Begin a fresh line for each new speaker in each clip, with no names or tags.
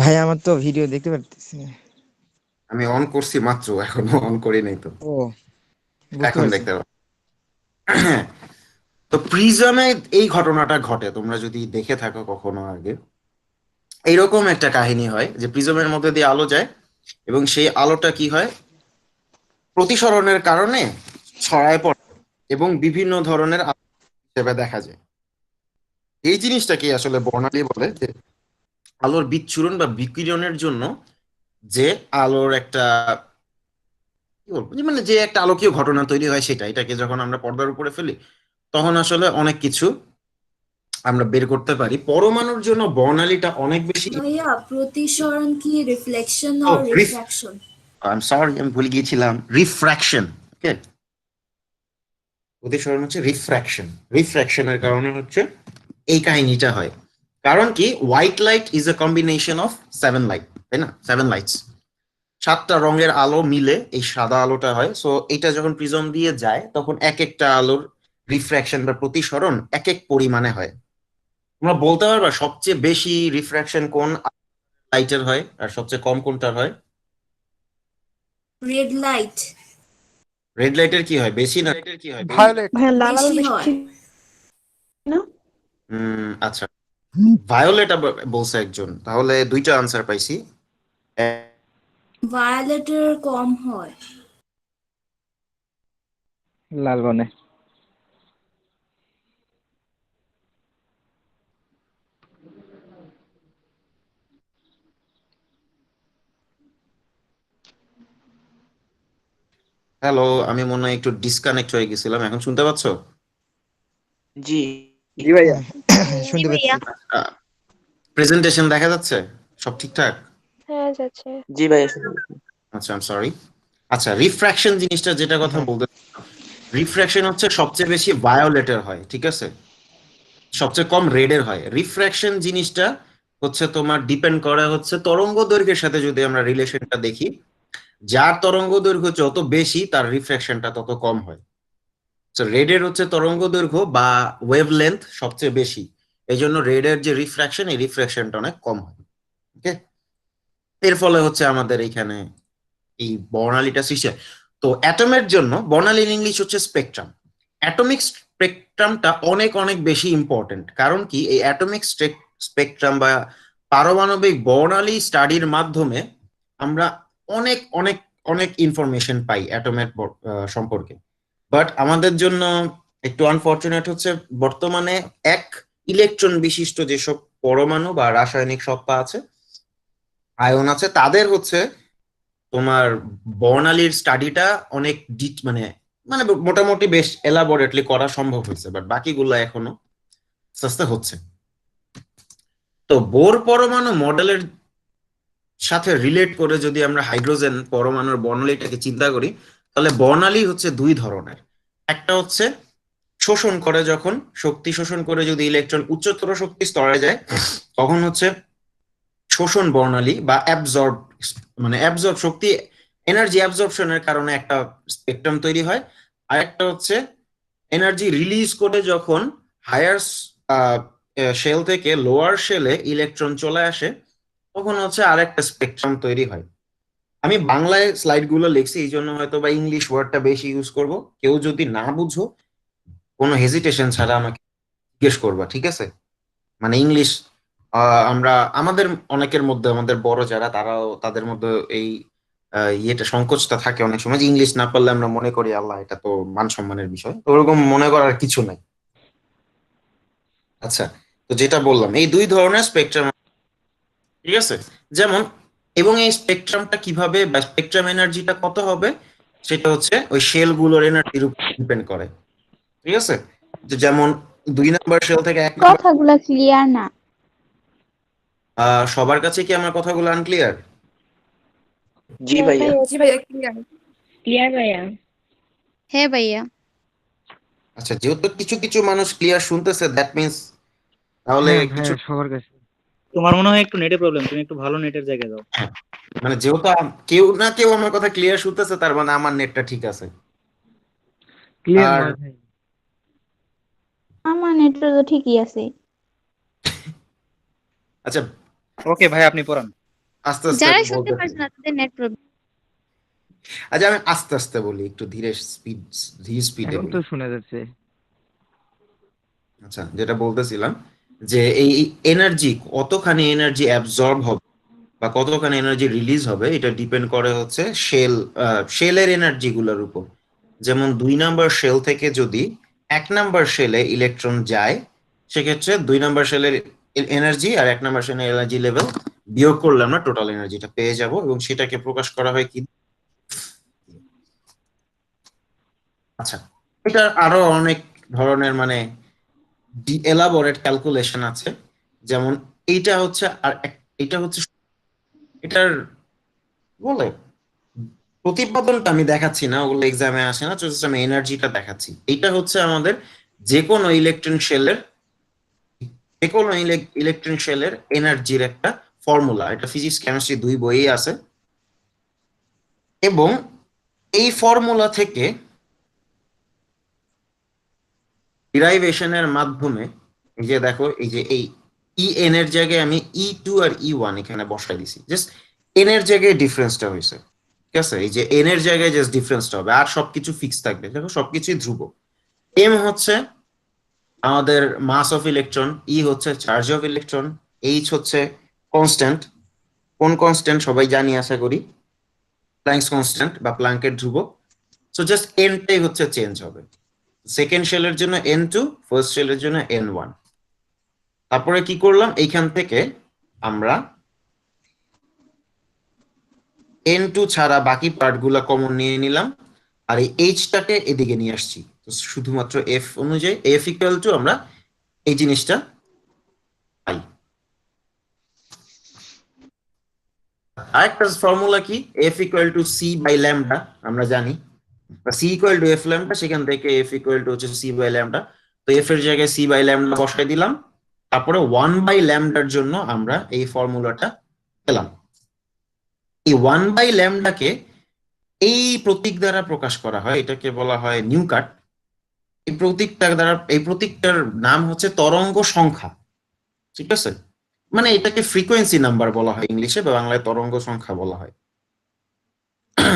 ভাই আমার তো ভিডিও দেখতে পারতেছি না।
আমি অন করছি মাত্র, এখনো অন করি নাই তো।
ও, বুঝতে
এখন
পারছি।
দেখতে পাবো। তো প্রিজমে এই ঘটনাটা ঘটে, তোমরা যদি দেখে থাকো কখনো আগে, এইরকম একটা কাহিনী হয় যে প্রিজমের মধ্যে দিয়ে আলো যায়, এবং সেই আলোটা কি হয়, প্রতিসরণের কারণে ছড়ায় পড়ে এবং বিভিন্ন ধরনের আলো হিসেবে দেখা যায়। এই জিনিসটাকে আসলে বর্ণালী বলে, যে আলোর বিচ্ছুরণ বা বিকিরণের জন্য যে আলোর একটা, কি বলবো, যে মানে যে একটা আলোকীয় ঘটনা তৈরি হয়, সেটা এটাকে যখন আমরা পর্দার উপরে ফেলি, তখন আসলে অনেক কিছু আমরা বের করতে পারি। পরমাণুর জন্য বর্ণালীটা অনেক বেশি।
ভাইয়া প্রতিসরণ কি রিফ্লেকশন
ও,
আর রিফ্র্যাকশন?
আই এম সরি, আমি ভুলে গিয়েছিলাম, রিফ্র্যাকশন। ওকে, প্রতিসরণ হচ্ছে রিফ্র্যাকশন। রিফ্র্যাকশনের কারণে হচ্ছে এই কাহিনীটা হয়। কারণ কি, white light is a combination of seven light, তাই না? সেভেন লাইটস, সাতটা রঙের আলো মিলে এই সাদা আলোটা হয়। সো এটা যখন প্রিজম দিয়ে যায়, তখন এক একটা আলোর রিফ্র্যাকশন বা প্রতিসরণ এক এক পরিমাণে হয়। তোমরা বলতে পারবা সবচেয়ে বেশি রিফ্র্যাকশন কোন লাইটের হয় আর সবচেয়ে কম কোনটার হয়?
রেড লাইট
রেড লাইটের কি হয়, বেশি না?
ভায়োলেট।
ভাইয়া লাল আলো
বেশি হয়।
বেশি না?
আচ্ছা, ভায়োলেট বলছে একজন, তাহলে দুইটা আনসার পাইছি।
ভায়োলেটের কম হয়।
লাল বনে।
হ্যালো, আমি মনে হয় একটু ডিসকানেক্ট হয়ে গেছিলাম, এখন শুনতে পাচ্ছো?
জি।
জি ভাইয়া।
হ্যাঁ,
জি
শুনতে পাচ্ছি।
ভাইয়া।
প্রেজেন্টেশন দেখা যাচ্ছে? সব ঠিকঠাক?
হ্যাঁ যাচ্ছে।
জি ভাইয়া শুনুন।
আচ্ছা, আই এম সরি। আচ্ছা, রিফ্র্যাকশন জিনিসটা যেটা কথা
হ্যাঁ,
বলতে, রিফ্র্যাকশন হচ্ছে সবচেয়ে বেশি ভায়োলেটের হয়, ঠিক আছে? সবচেয়ে কম রেডের হয়। রিফ্র্যাকশন জিনিসটা হচ্ছে তোমার ডিপেন্ড করে হচ্ছে তরঙ্গ দৈর্ঘ্যের সাথে, যদি আমরা রিলেশনটা দেখি, যার তরঙ্গ দৈর্ঘ্য যত বেশি তার রিফ্র্যাকশনটা তত কম হয়। তো রেডের হচ্ছে তরঙ্গ দৈর্ঘ্য বা ওয়েভ লেন্থ সবচেয়ে বেশি, এই জন্য রেডের যে রিফ্র্যাকশন, এই রিফ্র্যাকশনটা অনেক কম হয়। ওকে, এর ফলে হচ্ছে আমাদের এইখানে এই বর্ণালীটা সৃষ্টি হয়। তো অ্যাটমের জন্য বর্ণালী ইন ইংলিশ হচ্ছে স্পেকট্রাম। অ্যাটমিক স্পেকট্রামটা অনেক অনেক বেশি ইম্পর্টেন্ট। কারণ কি, এই অ্যাটমিক স্পেকট্রাম বা পারমাণবিক বর্ণালী স্টাডির মাধ্যমে আমরা অনেক অনেক অনেক ইনফরমেশন পাই অ্যাটমের সম্পর্কে। বাট আমাদের জন্য একটু আনফরচুনেট হচ্ছে, বর্তমানে এক ইলেকট্রন বিশিষ্ট যেসব পরমাণু বা রাসায়নিক সত্তা আছে, আয়ন আছে, তাদের হচ্ছে তোমার বর্ণালীর স্টাডিটা অনেক মানে মানে মোটামুটি বেশ এলাবোরেটলি করা সম্ভব হয়েছে, বাট বাকিগুলো এখনো আস্তে আস্তে হচ্ছে। তো বোর পরমাণু মডেলের সাথে রিলেট করে যদি আমরা হাইড্রোজেন পরমাণুর বর্ণালীটাকে চিন্তা করি, তাহলে বর্ণালী হচ্ছে দুই ধরনের। একটা হচ্ছে শোষণ করে, যখন শক্তি শোষণ করে যদি ইলেকট্রন উচ্চতর শক্তি স্তরে যায়, তখন হচ্ছে শোষণ বর্ণালী বা অ্যাবজর্ব, মানে অ্যাবজর্ব শক্তি, এনার্জি অ্যাবজর্পশনের কারণে একটা স্পেকট্রাম তৈরি হয়। আর একটা হচ্ছে এনার্জি রিলিজ করে যখন হায়ার শেল থেকে লোয়ার শেলে ইলেকট্রন চলে আসে, তখন হচ্ছে আরেকটা স্পেকট্রাম তৈরি হয়। আমি বাংলায় স্লাইড গুলো লিখছি, এই জন্য হয়তো বা ইংলিশ ওয়ার্ডটা বেশি ইউজ করব। কেউ যদি না বুঝো, কোনো হেজিটেশন ছাড়া আমাকে জিজ্ঞেস করবা, ঠিক আছে? মানে ইংলিশ, আমরা আমাদের অনেকের মধ্যে, আমাদের বড় যারা, তারাও তাদের মধ্যে এই ইয়েটা সংকোচটা থাকে অনেক সময়, যে ইংলিশ না পারলে আমরা মনে করি আল্লাহ, এটা তো মান সম্মানের বিষয়। তো ওরকম মনে করার কিছু নাই। আচ্ছা, তো যেটা বললাম, এই দুই ধরনের স্পেকট্রাম, ঠিক আছে? যেমন, এবং এই স্পেকট্রামটা কিভাবে বা স্পেকট্রাম এনার্জিটা কত হবে, সেটা হচ্ছে ওই শেল গুলোর এনার্জির উপর ডিপেন্ড করে, ঠিক আছে? যেমন 2 নাম্বার শেল থেকে 1 নাম্বার।
কথাগুলা ক্লিয়ার না।
সবার কাছে কি আমার কথাগুলো আনক্লিয়ার?
জি
হ্যাঁ
ভাইয়া।
ভাইয়া।
জি ভাইয়া, ক্লিয়ার।
ক্লিয়ার ভাইয়া।
হ্যাঁ ভাইয়া।
আচ্ছা, যেহেতু কিছু কিছু মানুষ ক্লিয়ার শুনতেছে, দ্যাট মিন্স তাহলে
হ্যাঁ
কিছু,
ভাইয়া, সবার কাছে।
তোমার মনে হয় একটু নেটের প্রবলেম, তুমি একটু ভালো নেটের জায়গায় যাও।
হ্যাঁ, মানে যেহেতু কেউ না কেউ আমার কথা ক্লিয়ার শুনতেছে, তার মানে আমার নেটটা ঠিক আছে।
ক্লিয়ার
আর
নয় ভাই।
আমার নেটওয়ার্ক তো ঠিকই আছে।
আচ্ছা,
ওকে ভাই, আপনি পড়ান।
আস্তে আস্তে
যারা
আমি
শুনতে
বলতেছি।
পারছে না তাদের নেট প্রবলেম।
আচ্ছা আমি আস্তে আস্তে বলি, একটু ধীরে স্পিডে
এখন
বলি।
তো শোনা যাচ্ছে।
আচ্ছা, যেটা বলতেছিলাম যে এই এনার্জি, কতখানি এনার্জি অ্যাবজর্ব হবে বা কতখানি এনার্জি রিলিজ হবে, এটা ডিপেন্ড করে হচ্ছে শেলের এনার্জি গুলোর উপর। যেমন 2 নাম্বার শেল থেকে যদি 1 নাম্বার শেলে ইলেকট্রন যায়, সেক্ষেত্রে 2 নাম্বার শেলের এনার্জি আর 1 নাম্বার শেলের এনার্জি লেভেল বিয়োগ করলে আমরা টোটাল এনার্জিটা পেয়ে যাব, এবং সেটাকে প্রকাশ করা হয় কি। আচ্ছা, এটা আরো অনেক ধরনের মানে এলাবোরেট ক্যালকুলেশন আছে। যেমন এইটা হচ্ছে এটা হচ্ছে এটার বলে প্রতিপাদনটা আমি দেখাচ্ছি না, ওগুলো এক্সামে আসে না, জাস্ট আমি এনার্জিটা দেখাচ্ছি। এটা হচ্ছে আমাদের যে কোনো ইলেকট্রন শেলের এনার্জির একটা ফর্মুলা। এটা ফিজিক্স কেমিস্ট্রি 2 বইয়ে আছে, এবং এই ফর্মুলা থেকে ডিরাইভেশনের মাধ্যমে এই যে দেখো, এই যে এই এন এর জায়গায় আমি E2 আর E1 এখানে বসাই দিছি, জাস্ট এন এর জায়গায় ডিফারেন্সটা হয়েছে। ঠিক আছে, এই যে এন এর জায়গায় জাস্ট ডিফারেন্সটা হবে, আর সবকিছু ফিক্স থাকবে। দেখো সবকিছুই ধ্রুব। এম হচ্ছে আমাদের মাস অফ ইলেকট্রন, ই হচ্ছে চার্জ অফ ইলেকট্রন, এইচ হচ্ছে কনস্ট্যান্ট। কোন কনস্ট্যান্ট সবাই জানি আশা করি, প্ল্যাঙ্কস কনস্ট্যান্ট বা প্ল্যাঙ্কের ধ্রুবক। সো জাস্ট এনটাই হচ্ছে চেঞ্জ হবে। সেকেন্ড শেলের জন্য N2, ফার্স্ট শেলের জন্য N1। তারপরে কি করলাম, এইখান থেকে আমরা N2 ছাড়া বাকি পার্টগুলো কমন নিয়ে নিলাম, আর এই এইচটাকে এদিকে নিয়ে আসছি। তো শুধুমাত্র এফ অনুযায়ী এফ ইকুয়াল টু আমরা এই জিনিসটা পাই। আরেকটা ফর্মুলা কি, F equal to C by lambda, আমরা জানি C equal to F lambda, সেখান থেকে এফ ইকুয়াল টু হচ্ছে সি বাই ল্যামডা। তো এফ এর জায়গায় সি বাই ল্যামডা বসাই দিলাম, তারপরে 1/ল্যামডার জন্য আমরা এই ফর্মুলাটা পেলাম। এই 1/ল্যামডাকে এই প্রতীক দ্বারা প্রকাশ করা হয়, এটাকে বলা হয় নিউকাট। এই প্রতীকটার নাম হচ্ছে তরঙ্গ সংখ্যা। ঠিক আছে, মানে এটাকে ফ্রিকোয়েন্সি নাম্বার বলা হয় ইংলিশে, বা বাংলায় তরঙ্গ সংখ্যা বলা হয়।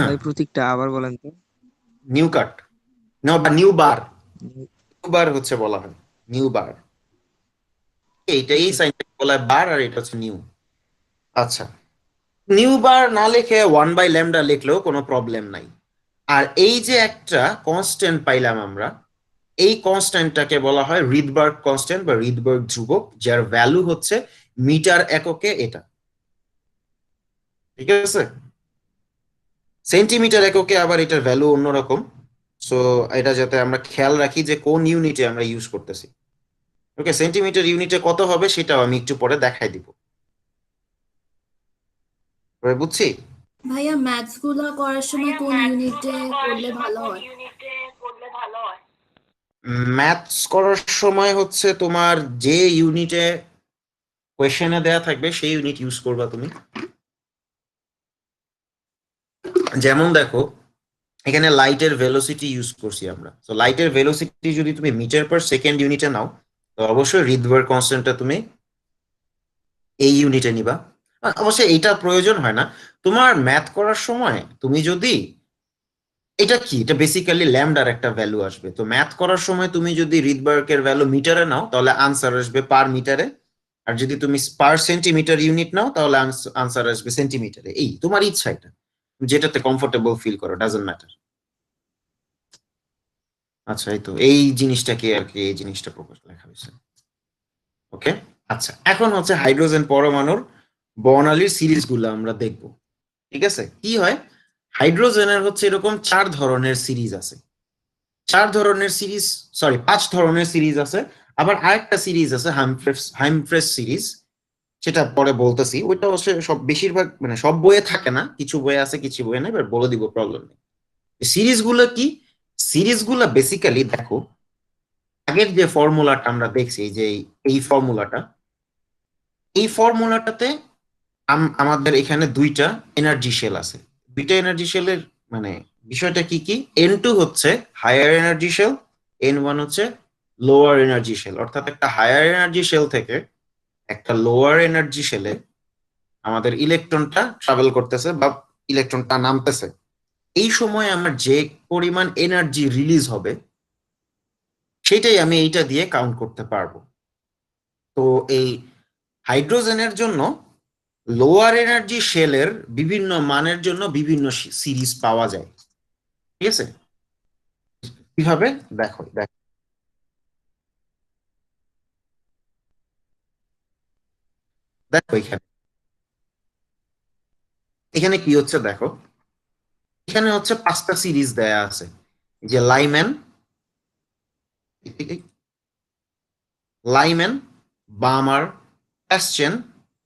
ভাই প্রতীকটা আবার বলেন তো।
নিউকাট বা নিউ বার, নিউ বার হচ্ছে বলা হয়, নিউ বার। এইটা এই সাইনটাকে বলা হয় বার, আর এটা হচ্ছে নিউ। আচ্ছা, নিউ বার না লিখে 1/ল্যামডা লিখলেও কোনো প্রবলেম নাই। আর এই যে একটা কনস্ট্যান্ট পাইলাম আমরা, এই কনস্ট্যান্টটাকে বলা হয় রিডবার্গ কনস্ট্যান্ট বা রিডবার্গ ধ্রুবক, যার ভ্যালু হচ্ছে মিটার এককে এটা। ঠিক আছে, সেন্টিমিটার এককে আবার এটার ভ্যালু অন্যরকম। সো এটা যাতে আমরা খেয়াল রাখি যে কোন ইউনিটে আমরা ইউজ করতেছি। ওকে, সেন্টিমিটার ইউনিটে কত হবে সেটাও আমি একটু পরে দেখাই দিব। বুঝছি।
ভাইয়া ম্যাথস গুলো করার সময় কোন ইউনিটে করলে ভালো হয়?
ম্যাথস করার সময় হচ্ছে তোমার যে ইউনিটে কোয়েশ্চেনে দেয়া থাকবে সেই ইউনিট ইউজ করবা তুমি। যেমন দেখো, এখানে লাইটের ভেলোসিটি ইউজ করছি আমরা। তো লাইটের ভেলোসিটি যদি তুমি মিটার পার সেকেন্ড ইউনিটে নাও, তো অবশ্যই রিডবার্গ কনস্ট্যান্টটা তুমি এই ইউনিটে নিবা। অবশ্যই এইটা প্রয়োজন হয় না তোমার ম্যাথ করার সময়। তুমি যদি এটা কি, এটা বেসিক্যালি ল্যামডার একটা ভ্যালু আসবে। তো ম্যাথ করার সময় তুমি যদি রিডবার্গের ভ্যালু মিটারে নাও, তাহলে আনসার আসবে পার মিটারে। আর যদি তুমি পার সেন্টিমিটার ইউনিট নাও, তাহলে আনসার আসবে সেন্টিমিটারে। এই তোমার ইচ্ছা, এটা যেটাতে কমফোর্টেবল ফিল করো, ডাজন্ট ম্যাটার। আচ্ছা, এই তো এই জিনিসটাকে আর কি, এই জিনিসটা প্রকাশ লেখা হয়েছে। ওকে, আচ্ছা এখন হচ্ছে হাইড্রোজেন পরমাণুর বর্ণালীর সিরিজ গুলো আমরা দেখব। ঠিক আছে, কি হয়, হাইড্রোজেনের হচ্ছে এরকম 4 ধরনের সিরিজ আছে। 4 ধরনের সিরিজ, সরি 5 ধরনের সিরিজ আছে। আবার আরেকটা সিরিজ আছে হাইমফ্রেস সিরিজ, সেটা পরে বলতেছি। ওইটা হচ্ছে সব বেশিরভাগ মানে সব বইয়ে থাকে না, কিছু বইয়ে আছে কিছু বইয়ে নেই, এবার বলে দিব, প্রবলেম নেই। সিরিজগুলো কি, সিরিজগুলো বেসিক্যালি দেখো, আগের যে ফর্মুলাটা আমরা দেখছি, যে এই ফর্মুলাটাতে আমাদের এখানে 2টা এনার্জি শেল আছে। 2টা এনার্জি শেলের মানে বিষয়টা কি কি, N2 হচ্ছে হায়ার এনার্জি শেল, N1 হচ্ছে লোয়ার এনার্জি শেল। অর্থাৎ একটা হায়ার এনার্জি শেল থেকে একটা লোয়ার এনার্জি শেলে আমাদের ইলেকট্রনটা ট্রাভেল করতেছে বা ইলেকট্রনটা নামতেছে, এই সময় আমার যে পরিমাণ এনার্জি রিলিজ হবে সেটাই আমি এইটা দিয়ে কাউন্ট করতে পারবো। তো এই হাইড্রোজেনের জন্য লোয়ার এনার্জি শেলের বিভিন্ন মানের জন্য বিভিন্ন সিরিজ পাওয়া যায়, ঠিক আছে? কিভাবে দেখো দেখো দেখো এখানে এখানে কি হচ্ছে দেখো, এখানে হচ্ছে 5টা সিরিজ দেয়া আছে, যে লাইম্যান, বামার, অ্যাসচেন,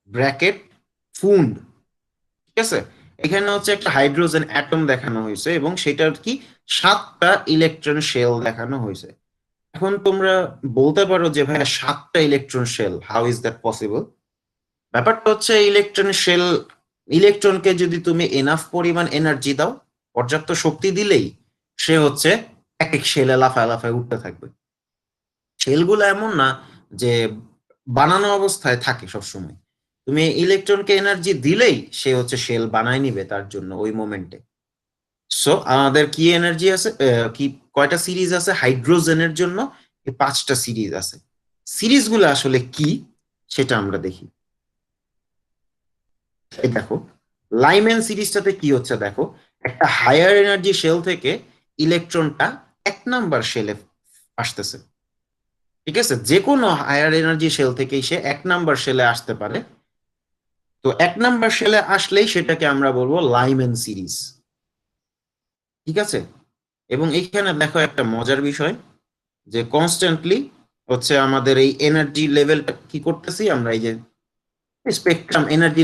ব্র্যাকেট, ফুন্ড, ঠিক আছে? এখানে হচ্ছে একটা হাইড্রোজেন অ্যাটম দেখানো হয়েছে এবং সেটার কি 7টা ইলেকট্রন শেল দেখানো হয়েছে। এখন তোমরা বলতে পারো যে ভাই 7টা electron shell, how is that possible? ব্যাপারটা হচ্ছে ইলেকট্রনকে যদি তুমি এনাফ পরিমাণ এনার্জি দাও, পর্যাপ্ত শক্তি দিলেই সে হচ্ছে এক এক শেলে লাফায় লাফায় উঠতে থাকবে। শেলগুলো এমন না যে বানানো অবস্থায় থাকে সবসময়, তুমি ইলেকট্রনকে এনার্জি দিলেই সে হচ্ছে শেল বানায় নিবে তার জন্য ওই মোমেন্টে। সো আমাদের কি এনার্জি আছে, কি কয়টা সিরিজ আছে হাইড্রোজেনের জন্য? 5টা সিরিজ আছে। সিরিজগুলো আসলে কি সেটা আমরা দেখি। এই দেখো লাইম্যান সিরিজটাতে কি হচ্ছে দেখো, একটা হায়ার এনার্জি শেল থেকে ইলেকট্রনটা 1 নাম্বার শেলে আসতেছে, ঠিক আছে? যে কোনো হায়ার এনার্জি শেল থেকেই সে 1 নাম্বার শেলে আসতে পারে। তো 1 নাম্বার শেলে আসলেই সেটাকে আমরা বলবো লাইম্যান সিরিজ, ঠিক আছে? এবং এইখানে দেখো একটা মজার বিষয়, যে কনস্ট্যান্টলি হচ্ছে আমাদের এই এনার্জি লেভেলটা কি করতেছি আমরা, এই যে স্পেকট্রাম এনার্জি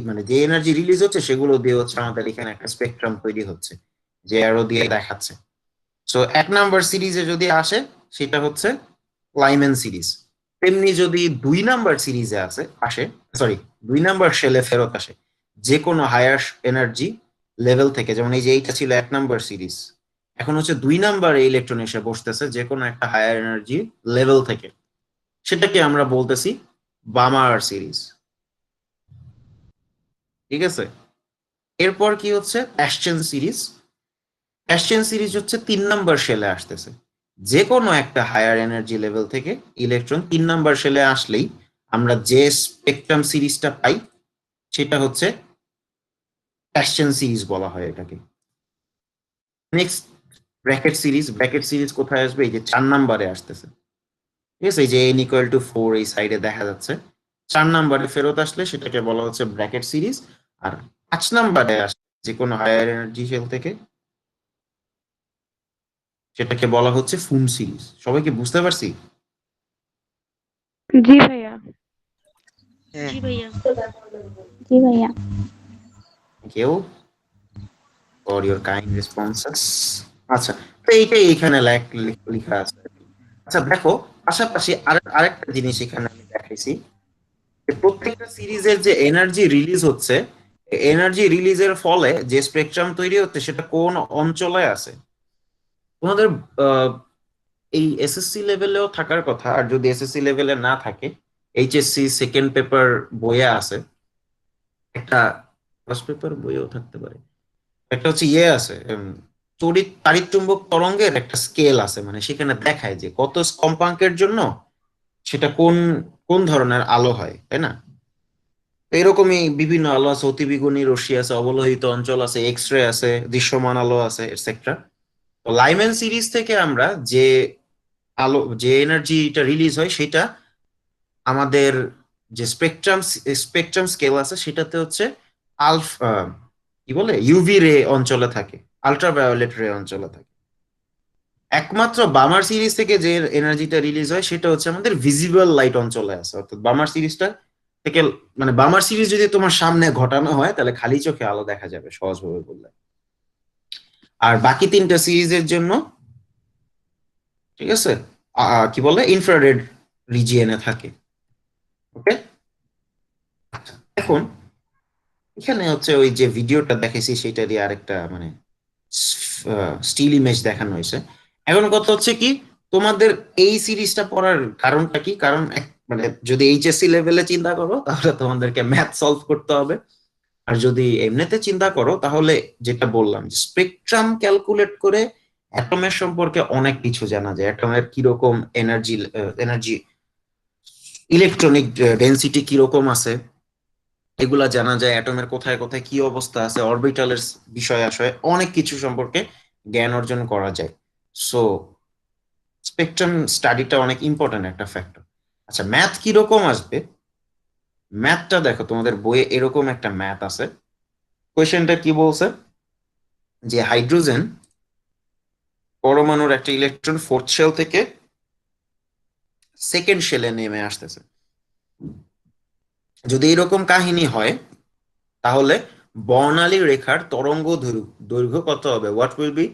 মানে যে এনার্জি রিলিজ হচ্ছে সেগুলো দিয়ে হচ্ছে আমাদের এখানে একটা স্পেকট্রাম তৈরি হচ্ছে, যে অ্যারো দিয়ে দেখাচ্ছে। সো 1 নাম্বার সিরিজে যদি আসে সেটা হচ্ছে লাইম্যান সিরিজ। তেমনি যদি 2 নাম্বার সিরিজে আসে 2 নাম্বার শেলে ফেরত আসে যে কোনো হায়ার এনার্জি লেভেল থেকে, যেমন এই যে এইটা ছিল 1 নাম্বার সিরিজ, এখন হচ্ছে 2 নাম্বার ইলেকট্রন এসে বসতেছে যে কোনো একটা হায়ার এনার্জি লেভেল থেকে, সেটাকে আমরা বলতেছি বামার সিরিজ, ঠিক আছে? এরপর কি হচ্ছে অ্যাসচেন সিরিজ। অ্যাসচেন সিরিজ হচ্ছে 3 নাম্বার শেলে আসতেছে, যে কোনো একটা হায়ার এনার্জি লেভেল থেকে ইলেকট্রন 3 নাম্বার শেলে আসলেই আমরা যে স্পেকট্রাম সিরিজটা পাই সেটা হচ্ছে অ্যাসচেন সিরিজ বলা হয় এটাকে। নেক্সট ব্র্যাকেট সিরিজ কোথায় আসবে? এই যে 4 নাম্বারে আসতেছে, ঠিক আছে? এই যে n=4 এই সাইডে দেখা যাচ্ছে, 4 নাম্বারে ফেরত আসলে সেটাকে বলা হচ্ছে ব্র্যাকেট সিরিজ। আর 5 নাম্বারে আসলে যে কোনো হায়ার এনার্জি শেল থেকে সেটাকে বলা হচ্ছে ফুন সিরিজ। সবাইকে বুঝতে পারছি?
জি ভাইয়া।
হ্যাঁ
জি ভাইয়া।
জি ভাইয়া।
Thank you for your kind responses. আচ্ছা, তো এইটাই এখানে লেখা আছে। আচ্ছা দেখো, পাশাপাশি আরেকটা জিনিস এখানে আমি দেখাইছি, যে প্রত্যেকটা সিরিজের যে এনার্জি রিলিজ হচ্ছে, এনার্জি রিলিজের ফলে যে স্পেকট্রাম তৈরি হচ্ছে সেটা কোন অঞ্চলে আছে। তোমাদের এই এসএসসি লেভেলেও থাকার কথা, আর যদি এসএসসি লেভেলে না থাকে এইচএসসি সেকেন্ড পেপার বইয়ে আছে একটা, ফার্স্ট পেপার বইয়েও থাকতে পারে, একটা হচ্ছে আছে তাড়িৎচুম্বক তরঙ্গের একটা স্কেল আছে, মানে সেখানে দেখায় যে কত কম্পাঙ্কের জন্য সেটা কোন কোন ধরনের আলো হয়, তাই না? তো এরকমই বিভিন্ন আলো আছে, অতিবেগুনী রশ্মি আছে, অবলোহিত অঞ্চল আছে, এক্স রে আছে, দৃশ্যমান আলো আছে, এটসেট্রা। তো লাইম্যান সিরিজ থেকে আমরা যে এনার্জিটা রিলিজ হয় সেটা আমাদের যে স্পেকট্রাম স্কেল আছে সেটাতে হচ্ছে কি বলে ইউভি রে অঞ্চলে থাকে, আল্ট্রাভায়োলেট রে অঞ্চলে থাকে। একমাত্র বামার সিরিজ থেকে যে এনার্জিটা রিলিজ হয় সেটা হচ্ছে আমাদের ভিজিবল লাইট অঞ্চলে আছে, অর্থাৎ বামার সিরিজটা থেকে, মানে বামার সিরিজ যদি তোমার সামনে ঘটানো হয় তাহলে খালি চোখে আলো দেখা যাবে সহজভাবে বললে। আর বাকি 3টা সিরিজের জন্য, ঠিক আছে, কি বলে ইনফ্রারেড রিজিয়নে থাকে। ওকে, এখন এখানে হচ্ছে ওই যে ভিডিওটা দেখেছি সেটারই আরেকটা মানে স্টিল ইমেজ দেখানো হয়েছে। এখন কথা হচ্ছে কি, তোমাদের এই সিরিজটা পড়ার কারণটা কি? কারণ মানে যদি এইচএসসি লেভেলে চিন্তা করো তাহলে তোমাদেরকে ম্যাথ সলভ করতে হবে, আর যদি এমনিতে চিন্তা করো তাহলে যেটা বললাম স্পেকট্রাম ক্যালকুলেট করে অ্যাটমের সম্পর্কে অনেক কিছু জানা যায়। অ্যাটমের কিরকম এনার্জি ইলেকট্রনিক ডেনসিটি কিরকম আছে এগুলা জানা যায়, অ্যাটমের কোথায় কোথায় কি অবস্থা আছে, অরবিটালের বিষয় আশয় অনেক কিছু সম্পর্কে জ্ঞান অর্জন করা যায়। সো স্পেকট্রাম স্টাডিটা অনেক ইম্পর্টেন্ট একটা ফ্যাক্টর। আচ্ছা, ম্যাথ কিরকম আসবে? ম্যাথটা দেখো, তোমাদের বইয়ে এরকম একটা ম্যাথ আছে। কোয়েশ্চেনটা কি বলছে যে হাইড্রোজেন পরমাণুর একটা ইলেকট্রন ফোর্থ শেল থেকে সেকেন্ড শেলে নেমে আসতেছে। যদি এরকম কাহিনী হয় তাহলে বর্ণালী রেখার তরঙ্গ দৈর্ঘ্য কত হবে? What will be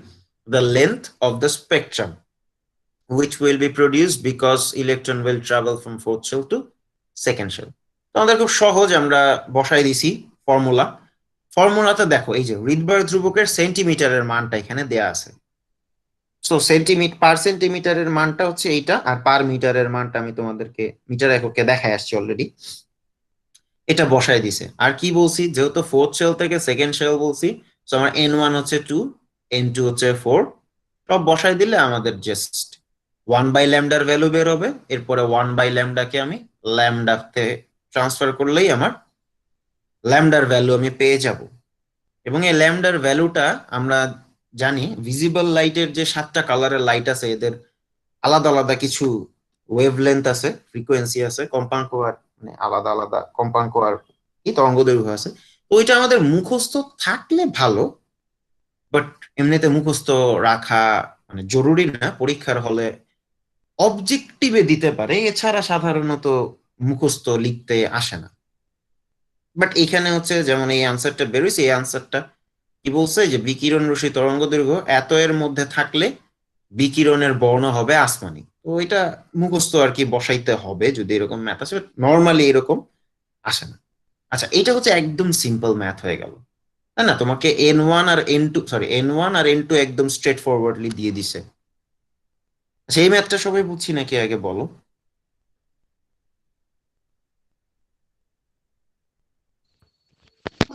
the length of the spectrum which will be produced because electron will travel from fourth shell to second shell. তোমাদের খুব সহজ, আমরা বসাই দিছি ফর্মুলাতে দেখো এই যে রিডবার্গ ধ্রুবকের সেন্টিমিটারের মানটা এখানে দেয়া আছে। সো পার সেন্টিমিটারের মানটা হচ্ছে এইটা, আর পার মিটারের মানটা আমি তোমাদেরকে মিটার এককে দেখাই আসছি অলরেডি, এটা বসাই দিছে। আর কি বলছি, যেহেতু ফোর্থ শেল থেকে সেকেন্ড শেল বলছি, সো আমার n1 হচ্ছে 2, n2 হচ্ছে 4, সব বসাই দিলে আমাদের জাস্ট 1/λ ভ্যালু বের হবে। এরপরে 1/λ কে আমি ল্যামডাতে ট্রান্সফার করলেই আমার ল্যামডার ভ্যালু আমি পেয়ে যাব। এবং এই ল্যামডার ভ্যালুটা আমরা জানি ভিজিবল লাইটের যে 7টা কালারের লাইট আছে এদের আলাদা আলাদা কিছু ওয়েভলেন্থ আছে, ফ্রিকোয়েন্সি আছে, কম্পাঙ্ক আর মানে আলাদা আলাদা কম্পাঙ্ক আর কি তরঙ্গদৈর্ঘ্য আছে। তো ওইটা আমাদের মুখস্থ থাকলে ভালো, বাট এমনিতে মুখস্থ রাখা মানে জরুরি না, পরীক্ষার হলে অবজেক্টিভে দিতে পারে, এছাড়া সাধারণত মুখস্থ লিখতে আসে না। বাট এখানে হচ্ছে যেমন এই আনসারটা বেরোইছে, এই আনসারটা কি বলছে যে বিকিরণ রশ্মি তরঙ্গ দৈর্ঘ্য এত এর মধ্যে থাকলে বিকিরণের বর্ণ হবে আসমানি। তো এটা মুখস্থ আর কি বসাইতে হবে যদি এরকম ম্যাথ আসে, নর্মালি এরকম আসে না। আচ্ছা, এটা হচ্ছে একদম সিম্পল ম্যাথ হয়ে গেল, তাই না? তোমাকে n1 আর n2 একদম স্ট্রেট ফরওয়ার্ডলি দিয়ে দিছে। সেই ম্যাথটা সবাই বুঝছি নাকি আগে বলো?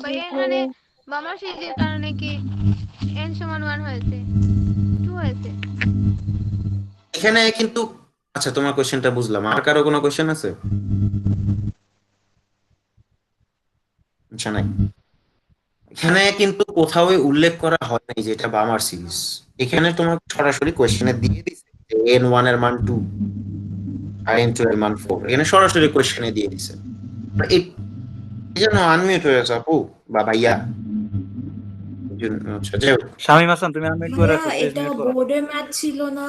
ভাইয়া এখানে বামা সিরিজের কারণে কি n সমান 1 হয়েছে 2 হয়েছে?
এখানে কিন্তু আচ্ছা, তোমার কোশ্চেনটা বুঝলাম, আর কারো কোনো কোশ্চেন আছে? আচ্ছা, নাই। এখানে কিন্তু কোথাও উল্লেখ করা হয় নাই যে এটা বামার সিরিজ। এখানে তোমার সরাসরি কোশ্চেনে দিয়ে দিছে যে n1 এর মান 2 আর n2 এর মান 4, এখানে সরাসরি কোশ্চেনে দিয়ে দিছে। এই জন্য আনমিউট হয়ে গেছে আপু বা ভাইয়া। আচ্ছা, যাই হোক,
শামীম হাসান, তুমি আনমিউট করে রাখো,
ভাইয়া
প্লিজ
এটা
মিউট করো।
বোর্ডের ম্যাথ ছিল না?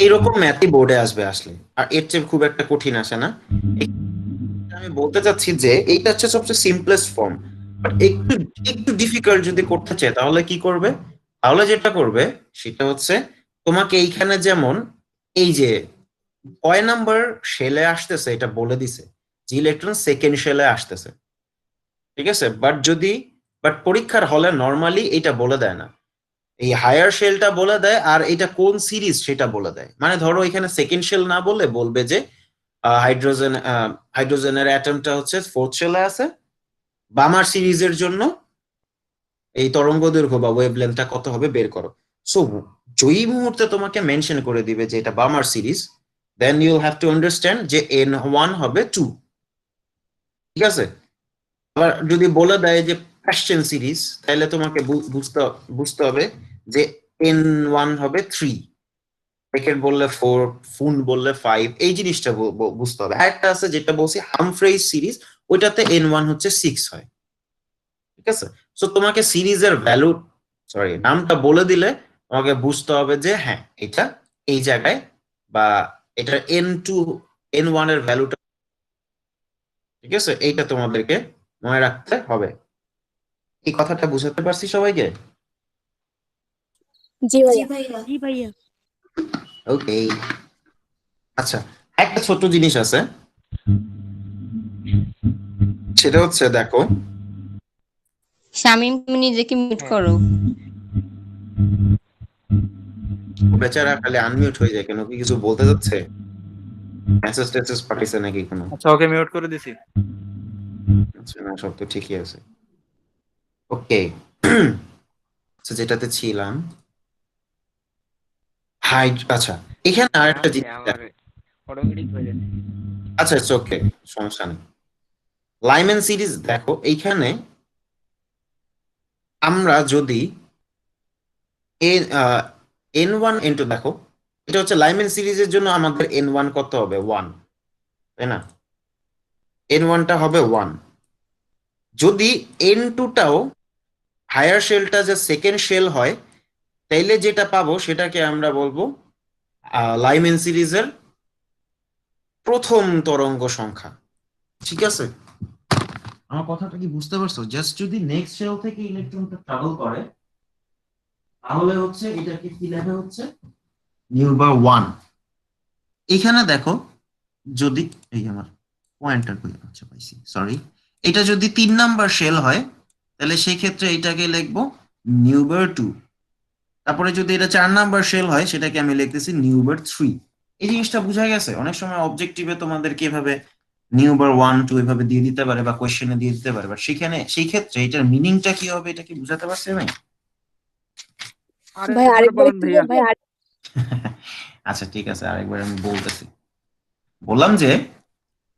এইরকম ম্যাথই বোর্ডে আসবে আসলে, আর এর চেয়ে খুব একটা কঠিন আসে না। আমি বলতে চাচ্ছি যে এইটা হচ্ছে সবচেয়ে সিম্পলেস্ট ফর্ম, বাট একটু একটু ডিফিকাল্ট যদি করতে চায় তাহলে কি করবে? তাহলে যেটা করবে সেটা হচ্ছে তোমাকে এইখানে যেমন এই যে কয় নাম্বার শেলে আসতেছে এটা বলে দিছে যে ইলেকট্রন সেকেন্ড শেলে আসতেছে, ঠিক আছে? বাট পরীক্ষার হলে নর্মালি এটা বলে দেয় না, এই হায়ার শেলটা বলে দেয়, আর এটা কোন সিরিজ সেটা বলে দেয়। মানে ধরো এখানে সেকেন্ড শেল না বলে বলবে যে হাইড্রোজেনের অ্যাটমটা হচ্ছে ফোর্থ শেলে আছে, বামার সিরিজের জন্য এই তরঙ্গ দৈর্ঘ্য বা ওয়েভলেন্থটা কত হবে বের করো। সো যেই মুহূর্তে তোমাকে মেনশন করে দিবে যে এটা Balmer series, then you have to understand যে n1 হবে 2, ঠিক আছে? আবার যদি বলে দেয় যে কোশ্চেন সিরিজ, তাহলে তোমাকে বুঝতে হবে যে n1 হবে 3, ব্র্যাকেট বললে 4, ফুন বললে 5, এই জিনিসটা বুঝতে হবে। আরেকটা আছে যেটা বলছি হামফ্রেইস সিরিজ, ওইটাতে n1 হচ্ছে 6 হয়, ঠিক আছে? সো তোমাকে সিরিজের নামটা বলে দিলে তোমাকে বুঝতে হবে যে হ্যাঁ এটা এই জায়গায়, বা এটা n1 এর ভ্যালুটা, ঠিক আছে? এইটা তোমাদেরকে মনে রাখতে হবে। এই কথাটা বুঝাতে পারছি সবাইকে?
জি
জি
ভাইয়া।
ভাইয়া।
ওকে, আচ্ছা, একটা ছোট জিনিস আছে, সেটা হচ্ছে দেখো,
শামীম তুমি নিজেকে মিউট করো।
বেচারা খালি আনমিউট হয়ে যায় কেন, কি কিছু বলতে যাচ্ছে? মেসেজ টেসেজ পাঠিয়েছে নাকি কোনো?
আচ্ছা, ওকে মিউট করে দিছি।
আচ্ছা, না সব তো ঠিকই আছে। ওকে, আচ্ছা যেটাতে ছিলাম, হাইট। আচ্ছা, এখানে আরেকটা জিনিস দেখো।
অটোমেটিক হয়ে যাচ্ছে।
আচ্ছা ইটস ওকে, সমস্যা নেই। লাইম্যান সিরিজ দেখো, এইখানে আমরা যদি n1 n2 দেখো, এটা হচ্ছে লাইম্যান সিরিজের জন্য আমাদের n1 কত হবে? 1, তাই না? n1 টা হবে 1। যদি n2 টাও হায়ার শেলটা যে সেকেন্ড শেল হয়, তাইলে যেটা পাবো সেটাকে আমরা বলবো লাইম্যান সিরিজের প্রথম তরঙ্গ সংখ্যা। ঠিক আছে, আমার কথাটা কি বুঝতে পারছো? জাস্ট যদি নেক্সট শেল থেকে ইলেকট্রনটা ট্রাভেল করে, তাহলে হচ্ছে এটাকে কি লেখা হচ্ছে? নিউবার 1। এখানে দেখো, যদি এই আমার পয়েন্টার কই, আচ্ছা পাইছি, সরি। এটা যদি 3 নাম্বার শেল হয়, তাহলে সেই ক্ষেত্রে এটাকে লিখবো নিউবার 2। তারপরে যদি এটা 4 নাম্বার শেল হয়, সেটাকে আমি লিখতেছি নিউবার 3। এই জিনিসটা বোঝা গেছে? অনেক সময় অবজেক্টিভে তোমাদেরকে এভাবে নিউবার 1 2 এভাবে দিয়ে দিতে পারে, বা কোশ্চেনে দিয়ে দিতে পারে, বাট সেখানে সেই ক্ষেত্রে এটার মিনিংটা কি হবে, এটা কি বুঝাতে পারছি আমি?
ভাই আরেকবার ভাইয়া।
আচ্ছা ঠিক আছে, আরেকবার আমি বলতেছি। বললাম যে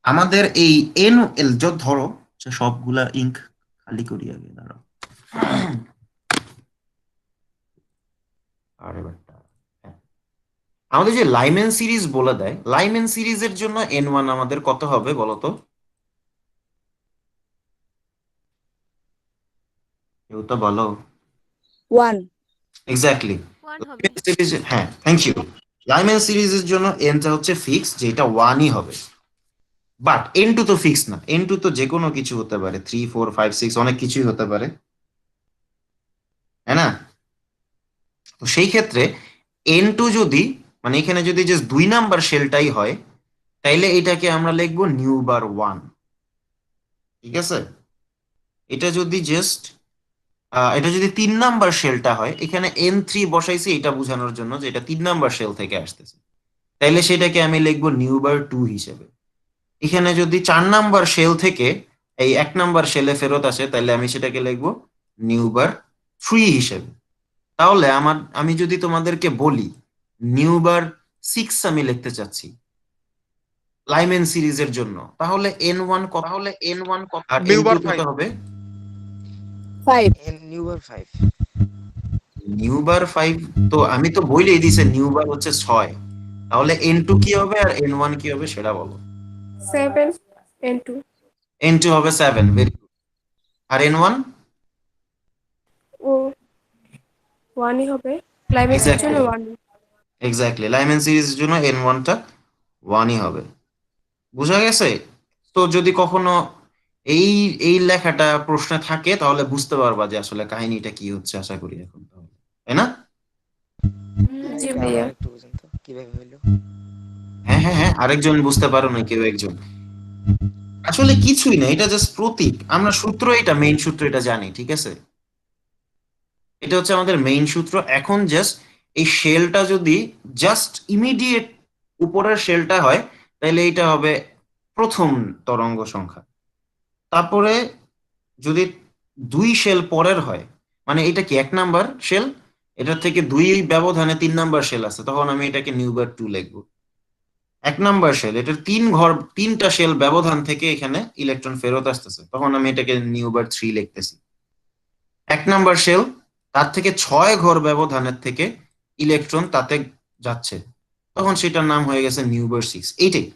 আমাদের এই এন এল ধরো সবগুলা ইঙ্ক খালি করি আগে, দাঁড়াও। আমাদের যে লাইম্যান সিরিজ বলে দেয়, লাইম্যান সিরিজের জন্য n1 আমাদের কত হবে বলতো? কেউ তো বলো।
1
1
এক্স্যাক্টলি।
হবে।
হ্যাঁ, থ্যাংক ইউ। লাইম্যান সিরিজের জন্য এনটা হচ্ছে ফিক্স, যেটা 1ই হবে। বাট n2 তো ফিক্স না, n2 তো যে কোনো কিছু হতে পারে, 3 4 5 6 অনেক কিছুই হতে পারে, তাই না? তো সেই ক্ষেত্রে n2 যদি, মানে এখানে যদি জাস্ট 2 নাম্বার শেলটাই হয়, তাইলে এটাকে আমরা লিখবো নিউবার 1। ঠিক আছে, এটা যদি জাস্ট এটা যদি 3 নাম্বার শেলটা হয়, এখানে n3 বসাইছি এটা বোঝানোর জন্য যে এটা 3 নাম্বার শেল থেকে আসতেছে, তাইলে সেটাকে আমি লিখবো নিউবার 2 হিসেবে। এখানে যদি 4 নাম্বার শেল থেকে এই 1 নাম্বার শেলে ফেরত আসে, তাহলে আমি সেটাকে লিখবো নিউবার 3 হিসেবে। তাহলে আমি যদি তোমাদেরকে বলি নিউবার 6 আমি লিখতে চাচ্ছি লাইম্যান সিরিজের জন্য, তাহলে n1 কত? আর
নিউবার
n2 কত
5।
হবে?
5
নিউবার 5।
নিউবার 5। তো আমি তো বইলেই দিছে নিউবার হচ্ছে 6, তাহলে n2 কি হবে আর n1 কি হবে সেটা বলো।
7 and 2
n2 হবে 7, ভেরি গুড। আর n1?
ও 1ই হবে। ক্লাইম্যাক্সের জন্য 1।
এক্স্যাক্টলি, লাইম্যান সিরিজের জন্য n1 টা 1ই হবে। বুঝা গেছে? তো যদি কখনো এই এই লেখাটা প্রশ্নে থাকে, তাহলে বুঝতে পারবা যে আসলে কাহিনীটা কি হচ্ছে, আশা করি এখন, তাহলে তাই না?
জি ভাইয়া।
একটু বুঝুন তো কিভাবে হলো।
হ্যাঁ হ্যাঁ হ্যাঁ, আরেকজন বুঝতে পারো না, কেউ একজন। আসলে কিছুই না, এটা জাস্ট প্রতীক। আমরা সূত্র, এটা মেইন সূত্র, এটা জানি, ঠিক আছে? এটা হচ্ছে আমাদের মেইন সূত্র। এখন জাস্ট এই শেলটা যদি জাস্ট ইমিডিয়েট উপরের শেলটা হয়, তাহলে এটা হবে প্রথম তরঙ্গ সংখ্যা। তারপরে যদি 2 শেল পরের হয়, মানে এটা কি 1 নাম্বার শেল, এটার থেকে 2 ব্যবধানে 3 নাম্বার শেল আছে, তখন আমি এটাকে নিউবার 2 লিখবো। 1 নাম্বার শেল, এটার 3টা শেল ব্যবধান থেকে এখানে ইলেকট্রন ফেরত আসতেছে, তখন আমি এটাকে নিউবার 3 লিখতেছি। 1 নাম্বার শেল, তার থেকে 6 ঘর ব্যবধানের থেকে ইলেকট্রন তাতে যাচ্ছে, তখন সেটার নাম হয়ে গেছে নিউবার 6। এইটাই।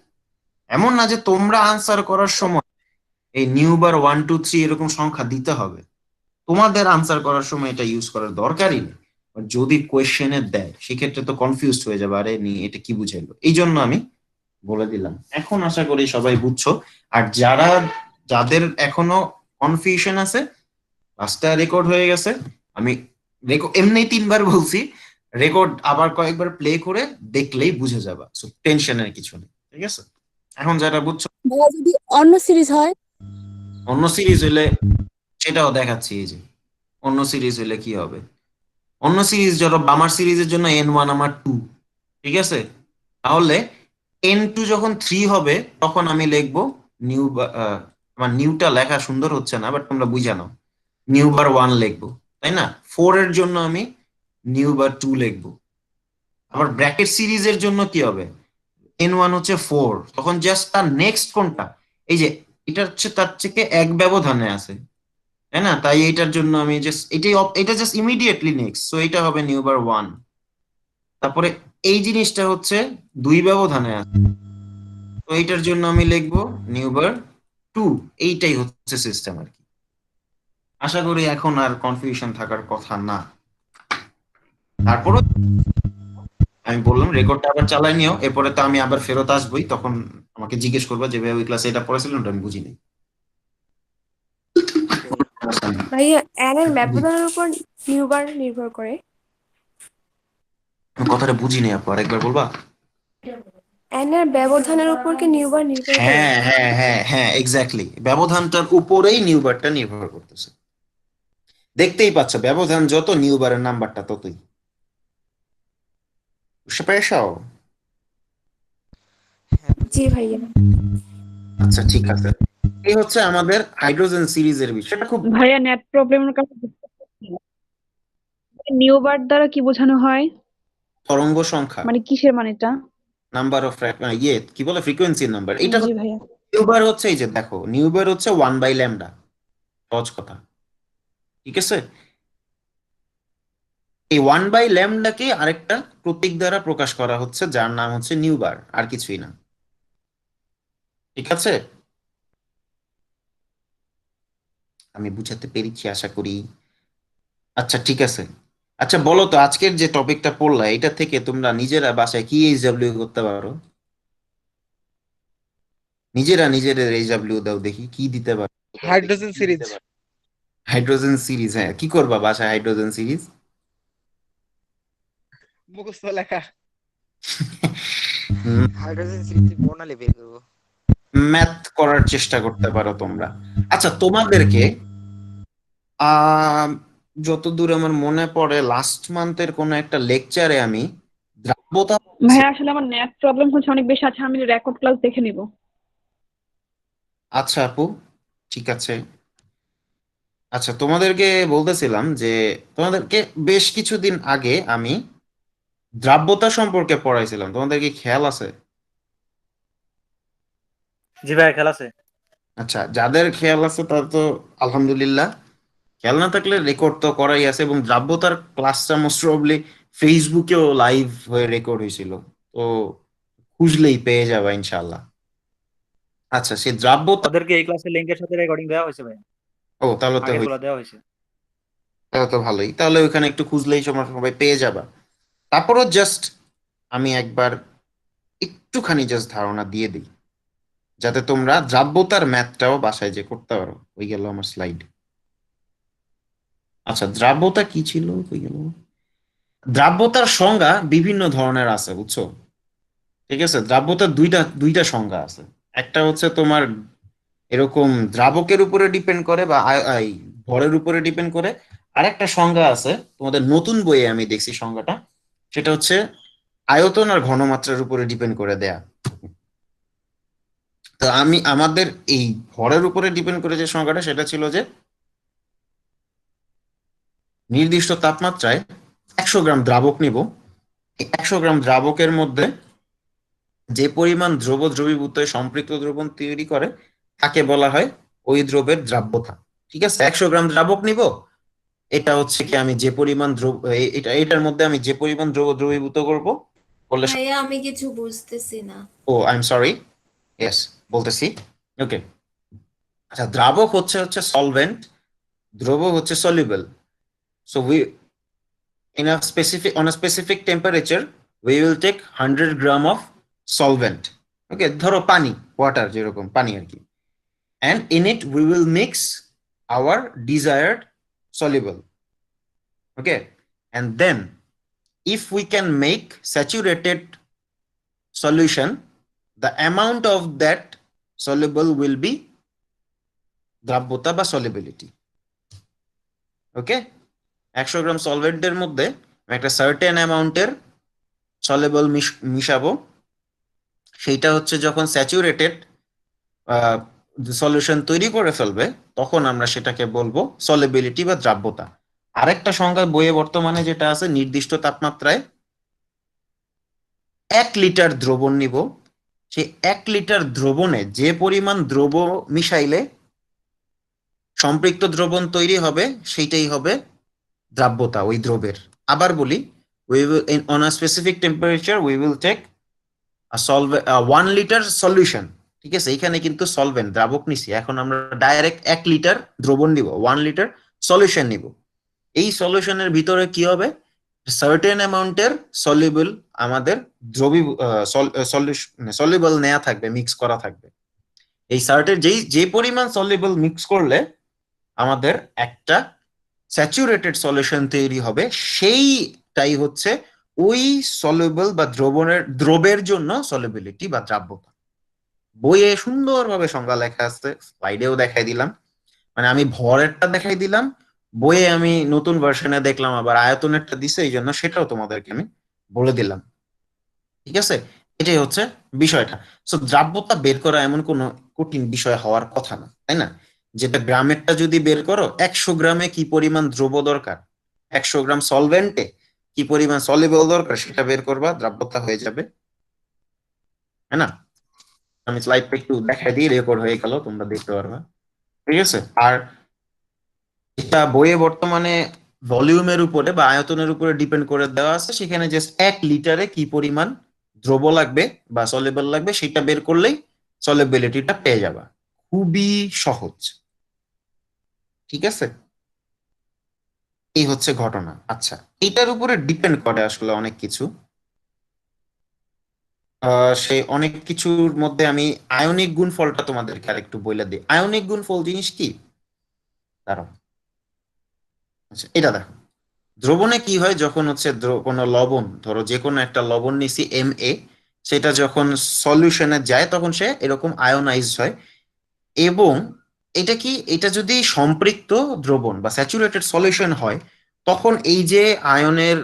এমন না যে তোমরা আনসার করার সময় এই নিউবার 1 2 3 এরকম সংখ্যা দিতে হবে, তোমাদের আনসার করার সময় এটা ইউজ করার দরকারই নেই। যদি কোয়েশ্চেনে দেয়, সেক্ষেত্রে তো কনফিউজড হয়ে যাবে, আরে নি এটা কি বুঝাইলো। এই জন্য আমি বলে দিলাম। এখন আশা করি সবাই বুঝছো। আর যাদের এখনো কনফিউশন আছে, ক্লাসটা রেকর্ড হয়ে গেছে, আমি এমনি 3বার বলছি, রেকর্ড আবার কয়েকবার প্লে করে দেখলেই বুঝে যাবা, সো টেনশনের কিছু নেই, ঠিক আছে? এখন যারা বুঝছো,
ভাইয়া যদি অন্য সিরিজ হয়,
অন্য সিরিজ হইলে সেটাও দেখাচ্ছি। এই যে অন্য সিরিজ হইলে কি হবে, অন্য সিরিজ ধরো আমার সিরিজের জন্য n1 আমার 2, ঠিক আছে? তাহলে N2 যখন 3 হবে তখন আমি লিখবো নিউ, আমার নিউটা লেখা সুন্দর হচ্ছে না, বাট তোমরা বুঝে নাও, নিউ বার 1 লিখবো, তাই না? 4 এর জন্য আমি নিউ বার 2 লিখবো। আবার ব্র্যাকেট সিরিজের জন্য কি হবে? N1 হচ্ছে 4, তখন জাস্ট তার নেক্সট কোনটা, এই যে এটা হচ্ছে তার থেকে এক ব্যবধানে আছে, তাই না? তাই এইটার জন্য আমি জাস্ট এটা জাস্ট ইমিডিয়েটলি নেক্সট, সো এটা হবে নিউ বার 1। তারপরে এই জিনিসটা হচ্ছে 2 ব্যবধানে আছে, তো এইটার জন্য আমি লিখবো নিউ বার 2। এইটাই হচ্ছে সিস্টেম আর কি। আশা করি এখন আর কনফিউশন থাকার কথা না। তারপরে আমি বললাম রেকর্ডটা আবার চালাই নিও, এরপরে তো আমি আবার ফেরত আসবোই, তখন আমাকে জিজ্ঞেস করবা যে ভাই ওই ক্লাসে এটা পড়াছিলেন, ওটা আমি বুঝিনি।
ভাইয়া n এর ব্যবধানের উপর নিউবার নির্ভর করে।
আমি কথাটা বুঝিনি আপু, আরেকবার বলবা?
n এর ব্যবধানের উপর কি নিউবার নির্ভর করে?
হ্যাঁ হ্যাঁ হ্যাঁ হ্যাঁ, এক্স্যাক্টলি, ব্যবধানটার উপরেই নিউবারটা নির্ভর করতেছে। দেখতেই পাচ্ছ, ব্যবধান যত নিউবারের নাম্বারটা ততই। বুঝতে পেরেছো?
হ্যাঁ
জি
বুঝেছি।
ভাইয়া।
আচ্ছা ঠিক আছে, এই হচ্ছে আমাদের হাইড্রোজেন সিরিজের বিষয়। এটা খুব
ভাইয়া নেট প্রবলেমের কারণে নিউ বার দ্বারা কি বোঝানো হয়?
তরঙ্গ সংখ্যা,
মানে কিসের মানেটা?
নাম্বার অফ ইয়ে কি বলে, ফ্রিকোয়েন্সির নাম্বার। এটা
জি ভাইয়া।
নিউবার হচ্ছে, এই যে দেখো, নিউবার হচ্ছে 1/λ, সহজ কথা, ঠিক আছে? এই 1/λ-কে আরেকটা প্রতীক দ্বারা প্রকাশ করা হচ্ছে, যার নাম হচ্ছে নিউবার, আর কিছুই না, ঠিক আছে? আমি বুঝাতে পেরেছি আশা করি। আচ্ছা ঠিক আছে, আচ্ছা বলো তো, আজকের যে টপিকটা পড়লা এটা থেকে তোমরা নিজেরা বাসায় কি এইচডব্লিউ করতে পারো? নিজেরা নিজেদের এইচডব্লিউ দাও দেখি, কি দিতে পারো?
Hydrogen series.
হাইড্রোজেন সিরিজ, হ্যাঁ, কি করবা বাসায় হাইড্রোজেন সিরিজ?
মুখস্থ লেখা। হাইড্রোজেন সিরিজ বর্ণালী বের করবো।
ম্যাথ করার চেষ্টা করতে পারো তোমরা। আচ্ছা তোমাদেরকে আহ যতদূর আমার মনে পড়ে লাস্ট মান্থের কোন একটা লেকচারে আমি দ্রাব্যতা,
ভাইয়া আসলে আমার নেট প্রবলেম হচ্ছে অনেক বেশি। আছে, আমি রেকর্ড ক্লাস দেখে নিব।
আচ্ছা আপু ঠিক আছে, আচ্ছা তোমাদেরকে বলতেছিলাম যে তোমাদেরকে বেশ কিছুদিন আগে আমি দ্রাব্যতা সম্পর্কে পড়াইছিলাম, তোমাদের কি খেয়াল আছে?
জি ভাইয়া, খেলা আছে।
আচ্ছা, যাদের খেয়াল আছে তার তো আলহামদুলিল্লাহ, খেয়াল না থাকলে রেকর্ড তো করাই আছে, এবং দ্রাব্যতার ক্লাসটা মোস্ট প্রবাবলি ফেসবুকেও লাইভ হয়ে রেকর্ড হয়েছিল, তো খুঁজলেই পেয়ে যাবে ইনশাল্লাহ। আচ্ছা, সেই দ্রাব্যতা,
ওদেরকে এই ক্লাসের লিংকের সাথে রেকর্ডিং দেওয়া হয়েছে ভাইয়া,
ও তাহলে তো
আগের গুলা দেওয়া হয়েছে।
তাহলে তো ভালোই, তাহলে ওইখানে একটু খুঁজলেই সবাই পেয়ে যাবা। তারপরও জাস্ট আমি একবার একটুখানি জাস্ট ধারণা দিয়ে দিই, যাতে তোমরা দ্রাব্যতার ম্যাথটাও বাসায় যে করতে পারো। ওই গেল আমার স্লাইড। আচ্ছা, দ্রাব্যতা কি ছিল, ওই গেল। দ্রাব্যতার সংজ্ঞা বিভিন্ন ধরনের আছে, বুঝছো? ঠিক আছে, দ্রাব্যতার দুইটা দুইটা সংজ্ঞা আছে। একটা হচ্ছে তোমার এরকম দ্রাবকের উপরে ডিপেন্ড করে, বা ভরের উপরে ডিপেন্ড করে। আর একটা সংজ্ঞা আছে তোমাদের নতুন বইয়ে আমি দেখছি সংজ্ঞাটা, সেটা হচ্ছে আয়তন আর ঘনমাত্রার উপরে ডিপেন্ড করে দেয়া। তো আমি আমাদের এই ভরের উপরে ডিপেন্ড করে যে সংজ্ঞাটা, সেটা ছিল যে নির্দিষ্ট তাপমাত্রায় 100 গ্রাম দ্রাবক নিব, 100 গ্রাম দ্রাবকের মধ্যে যে পরিমাণ দ্রবীভূত হয়ে সম্পৃক্ত দ্রবণ তৈরি করে তাকে বলা হয় ওই দ্রবের দ্রাব্যতা। ঠিক আছে, 100 গ্রাম দ্রাবক নিব, এটা হচ্ছে কি আমি যে পরিমাণ এটার মধ্যে আমি যে পরিমাণ দ্রবীভূত করব করলে।
ভাইয়া আমি কিছু বুঝতেছি না।
ও আই এম সরি, ইয়েস বলতেছি, ওকে। আচ্ছা, দ্রাবক হচ্ছে সলভেন্ট, দ্রবক হচ্ছে soluble. So we on a specific temperature we will take 100 gram of solvent, ওকে, ধরো পানি, ওয়াটার, যেরকম পানি আর কি, and in it we will mix our desired soluble, okay, and then if we can make saturated solution, the amount of that soluble will be দ্রাব্যতা বা solubility, ওকে। 100 গ্রাম সলভেন্টের মধ্যে আমি একটা certain অ্যামাউন্টের সলেবল মিশাবো, সেইটা হচ্ছে যখন স্যাচুরেটেড সলিউশন তৈরি করে ফেলবে তখন আমরা সেটাকে বলবো সলিবিলিটি বা দ্রাব্যতা। আরেকটা সংজ্ঞা বইয়ে বর্তমানে যেটা আছে, নির্দিষ্ট তাপমাত্রায় 1 লিটার দ্রবণ নিব, সেই 1 লিটার দ্রবণে যে পরিমাণ দ্রব মিশাইলে সম্পৃক্ত দ্রবণ তৈরি হবে সেইটাই হবে দ্রাব্যতা ওই দ্রবের। আবার বলি, we will on a specific temperature we will take a solvent 1 litre solution, ঠিক আছে? এখানে কিন্তু সলভেন্ট দ্রাবক নিছি, এখন আমরা ডাইরেক্ট 1 লিটার দ্রবণ নিব, 1 লিটার সলিউশন নিব। এই সলিউশনের ভিতরে কি হবে, সার্টেন অ্যামাউন্টের সলিবল আমাদের দ্রবী সলিবল নেওয়া থাকবে, মিক্স করা থাকবে। এই সার্টেন যে পরিমাণ সলিবল মিক্স করলে আমাদের একটা স্যাচুরেটেড সলিউশন তৈরি হবে, সেইটাই হচ্ছে ওই সলিবল বা দ্রবের জন্য সলিবিলিটি বা দ্রাব্যতা। বইয়ে সুন্দরভাবে সংজ্ঞা লেখা আছে, স্লাইডেও দেখাই দিলাম, মানে আমি ভরেরটা দেখাই দিলাম, বইয়ে আমি নতুন ভার্সনে দেখলাম আবার আয়তনেরটা দিছে, এই জন্য সেটাও তোমাদেরকে আমি বলে দিলাম, ঠিক আছে? এটাই হচ্ছে বিষয়টা। সো দ্রাব্যতা বের করা এমন কোনো কঠিন বিষয় হওয়ার কথা না, তাই না? যেটা গ্রামেরটা যদি বের করো, 100 গ্রামে কি পরিমাণ দ্রব্য দরকার, 100 গ্রাম সলভেন্টে কি পরিমাণ সলিবল দরকার, সেটা বের করবা, দ্রাব্যতা হয়ে যাবে, তাই না? আমি স্লাইডটা একটু দেখাই দিই, রেকর্ড হয়ে গেল, তোমরা দেখতে পারবা, ঠিক আছে? আর এটা বইয়ে বর্তমানে ভলিউমের উপরে বা আয়তনের উপরে ডিপেন্ড করে দেওয়া আছে, সেখানে জাস্ট 1 লিটারে কি পরিমাণ দ্রব লাগবে বা সলিবল লাগবে সেটা বের করলেই সলিবিলিটিটা পেয়ে যাবা। খুবই সহজ, ঠিক আছে? এই হচ্ছে ঘটনা। আচ্ছা, এইটার উপরে ডিপেন্ড করে আসলে অনেক কিছু। সেই অনেক কিছুর মধ্যে আমি আয়নিক গুণফলটা তোমাদেরকে আর একটু বলে দিই। আয়নিক গুণফল জিনিস কি, দাঁড়াও। আচ্ছা, এটা দেখো, দ্রবণে কি হয় যখন হচ্ছে কোনো লবণ, ধরো যে কোনো একটা লবণ নিছি Ma, সেটা যখন সলিউশনে যায় তখন সে এরকম আয়োনাইজড হয়। এবং এটা কি, এটা যদি সম্পৃক্ত দ্রবণ বা স্যাচুরেটেড সলিউশন হয়, তখন এই যে আয়নের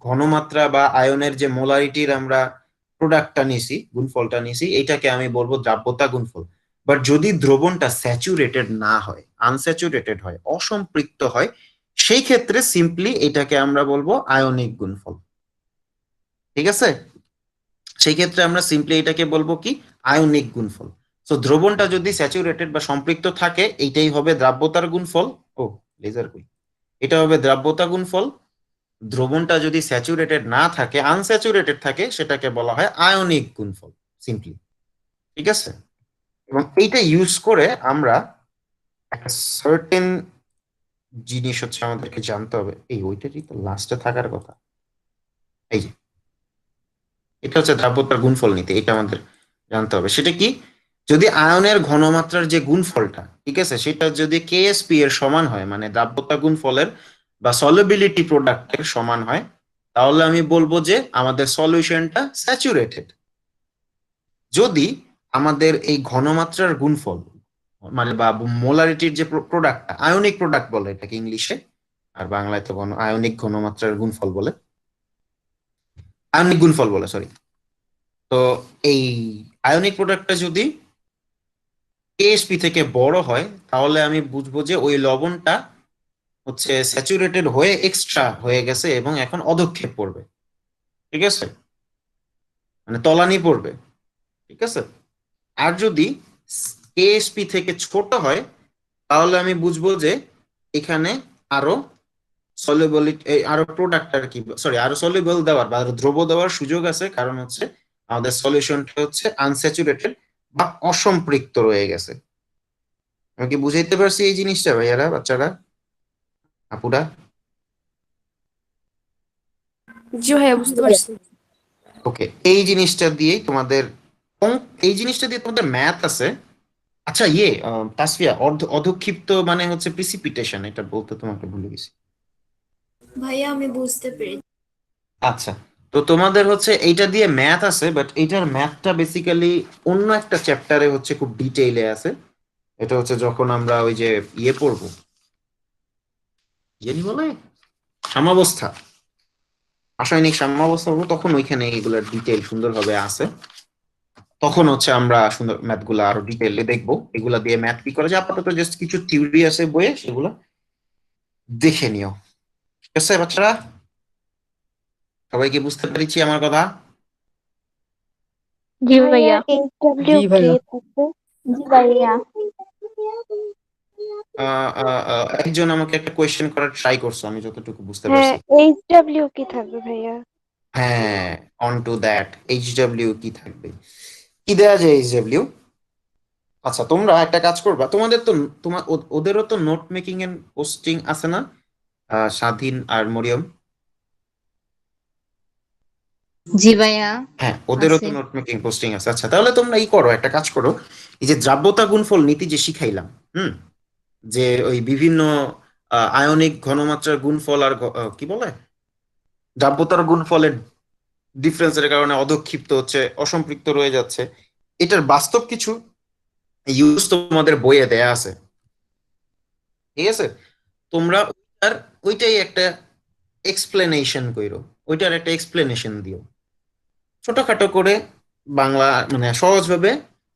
ঘনমাত্রা বা আয়নের যে মোলারিটির আমরা প্রোডাক্টটা নিছি, গুণফলটা নিছি, এটাকে আমি বলবো দ্রাব্যতা গুণফল। বাট যদি দ্রবণটা স্যাচুরেটেড না হয়, আনস্যাচুরেটেড হয়, অসম্পৃক্ত হয়, সেই ক্ষেত্রে সিম্পলি এটাকে আমরা বলবো আয়নিক গুণফল, ঠিক আছে? সেই ক্ষেত্রে আমরা সিম্পলি এটাকে বলবো কি, আয়নিক গুণফল। সো দ্রবণটা যদি স্যাচুরেটেড বা সম্পৃক্ত থাকে, এইটাই হবে দ্রাব্যতার গুণফল। ও লেজার কই, এটা হবে দ্রাব্যতা গুণফল। দ্রবণটা যদি স্যাচুরেটেড না থাকে, আনস্যাচুরেটেড থাকে, সেটাকে বলা হয় আয়নিক গুণফল, সিম্পলি, ঠিক আছে? এবং এইটা ইউজ করে আমরা একটা সার্টেন জিনিস হচ্ছে আমাদেরকে জানতে হবে, এই ওইটারই তো লাস্টে থাকার কথা, এই যে এটা হচ্ছে দ্রাব্যতার গুণফল নীতি, এটা আমাদের জানতে হবে। সেটা কি, যদি আয়নের ঘনমাত্রার যে গুণফলটা, ঠিক আছে, সেটা যদি কেএসপি এর সমান হয়, মানে দ্রাব্যতা গুণফলের বা সলিবিলিটি প্রোডাক্টের সমান হয়, তাহলে আমি বলবো যে আমাদের সলিউশনটা স্যাচুরেটেড। যদি আমাদের এই ঘনমাত্রার গুণফল মানে বা মোলারিটির যে প্রোডাক্টটা, আয়নিক প্রোডাক্ট বলে এটাকে ইংলিশে, আর বাংলায় তো আয়নিক ঘনমাত্রার গুণফল বলে, আয়নিক গুণফল বলে, সরি। তো এই আয়নিক প্রোডাক্টটা যদি কেএসপি থেকে বড় হয়, তাহলে আমি বুঝবো যে ওই লবণটা হচ্ছে স্যাচুরেটেড হয়ে এক্সট্রা হয়ে গেছে এবং এখন অধঃক্ষেপ পড়বে, ঠিক আছে, মানে তলানি পড়বে, ঠিক আছে? আর যদি কেএসপি থেকে ছোট হয়, তাহলে আমি বুঝবো যে এখানে আরো সলিবিলিটি, আরো প্রোডাক্ট আর কি, সরি, আরো সলিবল দেওয়ার বা দ্রব দেওয়ার সুযোগ আছে, কারণ হচ্ছে আমাদের সলিউশনটা হচ্ছে আনস্যাচুরেটেড বা অসম্পৃক্ত রয়ে গেছে। আমি কি বুঝাইতে পারছি এই জিনিসটা ভাইয়ারা, বাচ্চারা, আপুরা?
জি ভাইয়া, বুঝতে পারছি।
ওকে, এই জিনিসটা দিয়ে তোমাদের ম্যাথ আছে। আচ্ছা, তাসফিয়া, অধঃক্ষিপ্ত মানে হচ্ছে প্রিসিপিটেশন, এটা বলতে তোমাকে ভুলে গেছি।
ভাইয়া আমি বুঝতে পেরেছি।
আচ্ছা, তো তোমাদের হচ্ছে এইটা দিয়ে ম্যাথ আছে, বাট এইটার ম্যাথটা বেসিক্যালি অন্য একটা চ্যাপ্টারে হচ্ছে খুব ডিটেইলে আছে। এটা হচ্ছে যখন আমরা ওই যে পড়বো, জানি বলে সাম্যাবস্থা, রাসায়নিক সাম্যাবস্থা পড়বো, তখন ওইখানে এগুলোর ডিটেইল সুন্দরভাবে আছে। তখন হচ্ছে আমরা সুন্দর ম্যাথ গুলা আরো ডিটেইলে দেখবো, এগুলা দিয়ে ম্যাথ কি করা যায়। আপাতত জাস্ট কিছু থিওরি আছে বইয়ে, সেগুলো দেখে নিও। ঠিক আছে বাচ্চারা, সবাই কি বুঝতে পেরেছি আমার কথা?
জি ভাইয়া।
জি ভাইয়া।
জি ভাইয়া।
একজন আমাকে একটা কোয়েশ্চেন করার ট্রাই করছো, আমি যতটুকু বুঝতে
হ্যাঁ,
পারছি।
HW কি থাকবে ভাইয়া?
হ্যাঁ, অন টু দ্যাট, এইচডব্লিউ কি থাকবে, কি দেয়া যায় এইচডব্লিউ? আচ্ছা, তোমরা একটা কাজ করবা, তোমাদের তো ওদেরও তো নোট মেকিং এন্ড পোস্টিং আছে না, স্বাধীন আর মরিয়ম?
জি ভাইয়া।
হ্যাঁ, ওদেরও তো
আছে।
নোট মেকিং পোস্টিং আছে। আচ্ছা, তাহলে তোমরা করো, একটা কাজ করো, এই যে দ্রাব্যতা গুণফল নীতি যে শিখাইলাম, যে ওই বিভিন্ন আয়নিক ঘনমাত্রার গুণফল আর কি বলে, দ্রাব্যতার গুণফলের ডিফারেন্সের কারণে অধক্ষিপ্ত হচ্ছে, অসম্পৃক্ত রয়ে যাচ্ছে, এটার বাস্তব কিছু ইউজ তোমাদের বইয়ে দেয়া আছে। ঠিক আছে, তোমরা ওইটাই একটা এক্সপ্লেনেশন কইরো, ওইটার একটা এক্সপ্লেনেশন দিও ছোটখাটো করে, বাংলা মানে সহজভাবে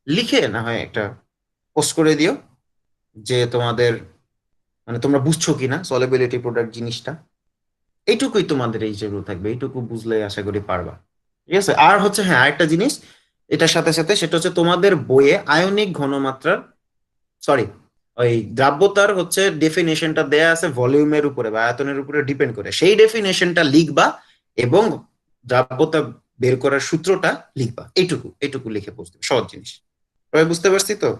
লিখে না হয় একটা পোস্ট করে দিও, যে তোমাদের মানে তোমরা বুঝছো কিনা সলিবিলিটি প্রোডাক্ট জিনিসটা। এইটুকুই তোমাদের এই যেগুলো থাকবে, এইটুকু বুঝলে আশা করি পারবা। ঠিক আছে, আর হচ্ছে হ্যাঁ আরেকটা জিনিস এটার সাথে সাথে, সেটা হচ্ছে তোমাদের বইয়ে আয়নিক ঘনমাত্রার, সরি, ওই দ্রাব্যতার হচ্ছে ডেফিনেশনটা দেয়া আছে ভলিউমের উপরে বা আয়তনের উপরে ডিপেন্ড করে, সেই ডেফিনেশনটা লিখবা এবং দ্রাব্যতা বের করার সূত্রটা লিখবা। এইটুকু লিখে বুঝতে, সহজ জিনিস। সবাই বুঝতে পারছি তো?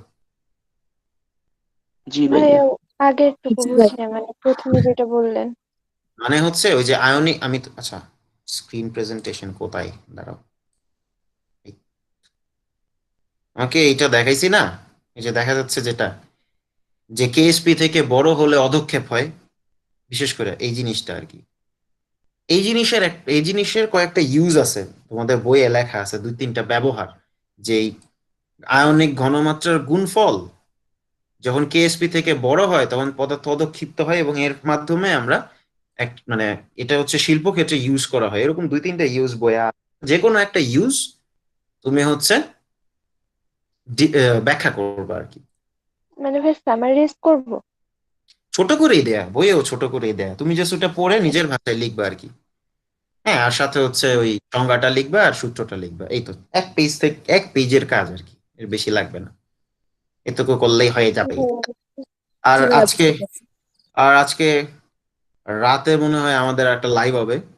জি
ভাইয়া
ভাইয়া।
আগেরটুকু বুঝি না, মানে প্রথমে যেটা বললেন।
মানে হচ্ছে ওই যে আয়নিক, আচ্ছা স্ক্রিন প্রেজেন্টেশন কোথায়, দাঁড়াও, আমাকে এইটা দেখাইছি না, এই যে দেখা যাচ্ছে যেটা, যে কেএসপি থেকে বড় হলে অধক্ষেপ হয়, বিশেষ করে এই জিনিসটা আর কি। এই জিনিসের কয়েকটা ইউজ আছে, তোমাদের বইয়ে লেখা আছে 2-3টা ব্যবহার, যে এই আয়নিক ঘনমাত্রার গুণফল যখন কেএসপি থেকে বড় হয় তখন পদার্থ অধক্ষিপ্ত হয়, এবং এর মাধ্যমে আমরা মানে এটা হচ্ছে শিল্পক্ষেত্রে ইউজ করা হয়, এরকম 2-3টা ইউজ বইয়া, যে কোনো একটা ইউজ তুমি হচ্ছে ব্যাখ্যা করবে আর কি।
মানে ভাই সামারাইজ করব?
ছোট করেই দেয়া, বইয়েও ছোট করেই দেয়া, তুমি জাস্ট ওটা পড়ে নিজের ভাষায় লিখবা আর কি। হ্যাঁ, আর সাথে হচ্ছে ওই সংজ্ঞাটা লিখবা আর সূত্রটা লিখবা, এই তো, এক পেজের কাজ আর কি, এর বেশি লাগবে না, এটুকু করলেই হয়ে যাবে। আর
জি ভাইয়া,
আজকে
বুঝতে পারছি।
আর আজকে রাতে মনে হয় আমাদের একটা লাইভ হবে,